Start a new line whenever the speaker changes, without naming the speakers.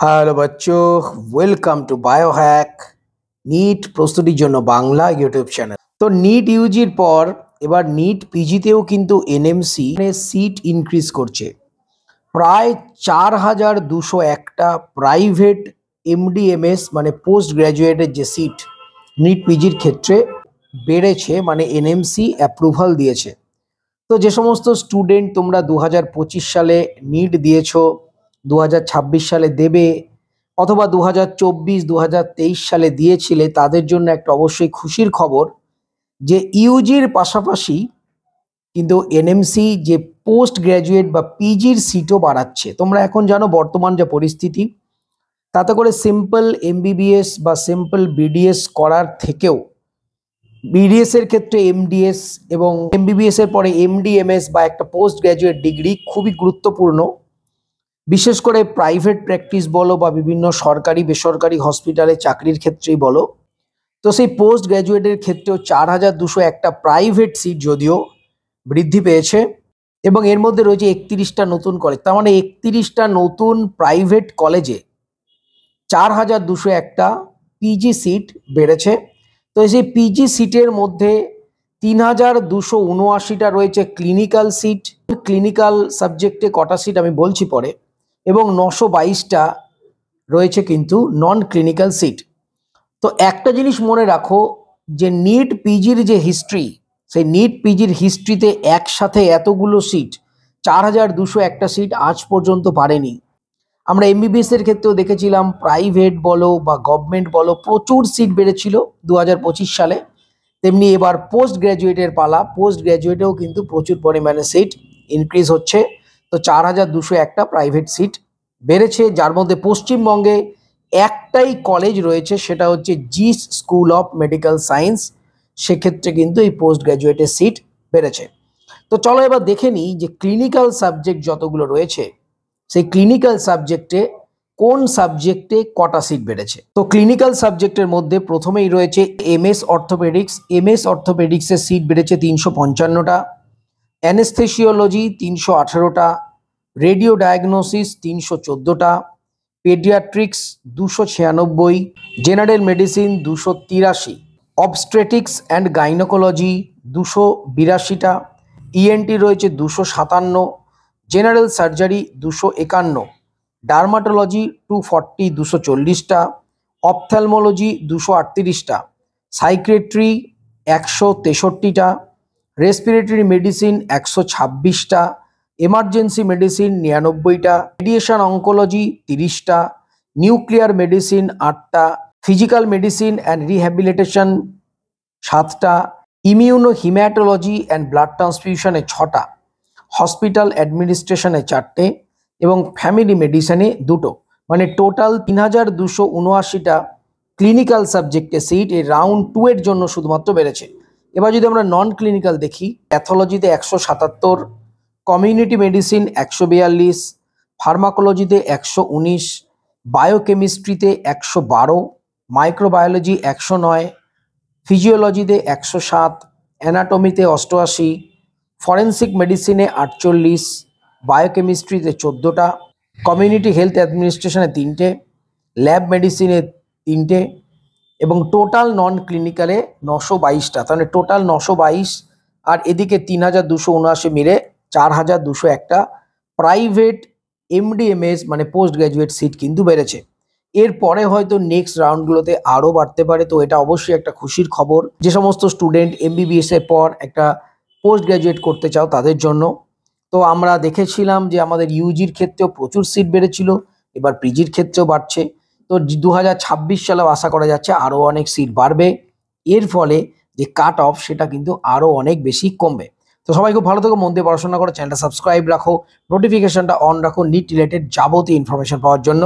Hello বাচ্চো, welcome to Biohack NEET প্রস্তুতির জন্য বাংলা ইউটিউব চ্যানেল। তো নিট ইউজির পর এবার নিট পিজিতেও কিন্তু এনএমসি সিট ইনক্রিজ করছে। প্রায় 4,201টা প্রাইভেট এমডিএমএস মানে পোস্ট গ্র্যাজুয়েটের যে সিট নিট পিজির ক্ষেত্রে বেড়েছে, মানে এনএমসি অ্যাপ্রুভাল দিয়েছে। তো যে সমস্ত স্টুডেন্ট তোমরা 2025 সালে নিট দিয়েছো, 2026 সালে দেবে, অথবা 2024-2023 সালে দিয়েছিলে, তাদের জন্য একটা অবশ্যই খুশির খবর যে ইউজির পাশাপাশি কিন্তু এনএমসি যে পোস্ট গ্র্যাজুয়েট বা পিজির সিটও বাড়াচ্ছে। তোমরা এখন জানো বর্তমান যে পরিস্থিতি, তাতে করে সিম্পল এমবিবিএস বা সিম্পল বিডিএস করার থেকেও বিডিএস এর ক্ষেত্রে এমডিএস এবং এমবিবিএস এর পরে এমডিএমএস বা একটা পোস্ট গ্র্যাজুয়েট ডিগ্রি খুবই গুরুত্বপূর্ণ, বিশেষ করে প্রাইভেট প্র্যাকটিস বলো বা বিভিন্ন সরকারি বেসরকারি হসপিটালে চাকরির ক্ষেত্রেই বলো। তো সেই পোস্ট গ্র্যাজুয়েটের ক্ষেত্রেও 4,201টা প্রাইভেট সিট যদিও বৃদ্ধি পেয়েছে এবং এর মধ্যে রয়েছে 31টা নতুন কলেজ। তার মানে 31টা নতুন প্রাইভেট কলেজে 4,201টা পিজি সিট বেড়েছে। তো সেই পিজি সিটের মধ্যে 3,279টা রয়েছে ক্লিনিক্যাল সিট। ক্লিনিক্যাল সাবজেক্টে কটা সিট আমি বলছি পরে, এবং 922টা রয়েছে কিন্তু নন ক্লিনিক্যাল সিট। তো একটা জিনিস মনে রাখো যে নিট পিজির যে হিস্ট্রি, সেই নিট পিজির হিস্ট্রিতে একসাথে এতগুলো সিট 4,201টা সিট আজ পর্যন্ত পারেনি। আমরা এমবিবিএস এর ক্ষেত্রেও দেখেছিলাম, প্রাইভেট বলো বা গভর্নমেন্ট বলো, প্রচুর সিট বেড়েছিল 2025 সালে। তেমনি এবার পোস্ট গ্র্যাজুয়েটের পালা, পোস্ট গ্র্যাজুয়েটেও কিন্তু প্রচুর পরিমাণে সিট ইনক্রিজ হচ্ছে। তো 4,201টা প্রাইভেট সিট বেড়েছে, যার মধ্যে পশ্চিমবঙ্গে একটাই কলেজ রয়েছে, সেটা হচ্ছে জিস স্কুল অফ মেডিকেল সায়েন্স। সেক্ষেত্রে কিন্তু এই পোস্ট গ্র্যাজুয়েটের সিট বেড়েছে। তো চলো এবার দেখে নিই যে ক্লিনিক্যাল সাবজেক্ট যতগুলো রয়েছে, সেই ক্লিনিক্যাল সাবজেক্টে কোন সাবজেক্টে কটা সিট বেড়েছে। তো ক্লিনিক্যাল সাবজেক্টের মধ্যে প্রথমেই রয়েছে এমএস অর্থোপেডিক্স। এমএস অর্থোপেডিক্সের সিট বেড়েছে 355টা, অ্যানেস্থেসিওলজি 318টা, রেডিও ডায়াগনোসিস 314টা, paediatrics 296, general medicine 283, obstetrics and gynaecology 282টা, ইএনটি রয়েছে 257, জেনারেল সার্জারি 251, ডার্মাটোলজি 240 240টা, অপথ্যালমোলজি 238টা, সাইকিয়াট্রি 163টা, রেসপিরেটরি মেডিসিন 126টা, এমার্জেন্সি মেডিসিন 99টা, রেডিয়েশন অঙ্কোলজি 30টা, নিউক্লিয়ার মেডিসিন 8টা, ফিজিক্যাল মেডিসিন অ্যান্ড রিহ্যাবিলিটেশন 7টা, ইমিউনো হিম্যাটোলজি অ্যান্ড ব্লাড ট্রান্সফিউশনে 6টা, হসপিটাল অ্যাডমিনিস্ট্রেশনে 4টে এবং ফ্যামিলি মেডিসিনে 2টো। মানে টোটাল 3,279টা ক্লিনিক্যাল সাবজেক্টে সিট এই রাউন্ড 2 এর জন্য শুধুমাত্র বেড়েছে। এবার যদি আমরা নন ক্লিনিক্যাল দেখি, প্যাথোলজিতে 177, কমিউনিটি মেডিসিন 142, ফার্মাকোলজিতে 119, বায়োকেমিস্ট্রিতে 112, মাইক্রোবায়োলজি 109, ফিজিওলজিতে 107, অ্যানাটমিতে 88, ফরেন্সিক মেডিসিনে 48, বায়োকেমিস্ট্রিতে 14টা, কমিউনিটি হেলথ অ্যাডমিনিস্ট্রেশনে 3টে, ল্যাব মেডিসিনে 3টে এবং টোটাল নন ক্লিনিক্যালে 922টা। তাহলে টোটাল 922 আর এদিকে 3,279 মিলে 4,201টা প্রাইভেট এমডিএমএস মানে পোস্ট গ্র্যাজুয়েট সিট কিন্তু বেড়েছে। এরপরে হয়তো নেক্সট রাউন্ডগুলোতে আরও বাড়তে পারে। তো এটা অবশ্যই একটা খুশির খবর যে সমস্ত স্টুডেন্ট এমবিবিএস এর পর একটা পোস্ট গ্র্যাজুয়েট করতে চাও তাদের জন্য। তো আমরা দেখেছিলাম যে আমাদের ইউজির ক্ষেত্রেও প্রচুর সিট বেড়েছিল, এবার পিজির ক্ষেত্রেও বাড়ছে। তো 2026 সালেও আশা করা যাচ্ছে আরও অনেক সিট বাড়বে। এর ফলে যে কাট অফ সেটা কিন্তু আরও অনেক বেশি কমবে। তো সবাই খুব ভালো থেকো, মন দিয়ে পড়াশোনা করো, চ্যানেলটা সাবস্ক্রাইব রাখো, নোটিফিকেশনটা অন রাখো নিট রিলেটেড যাবতীয় ইনফরমেশন পাওয়ার জন্য।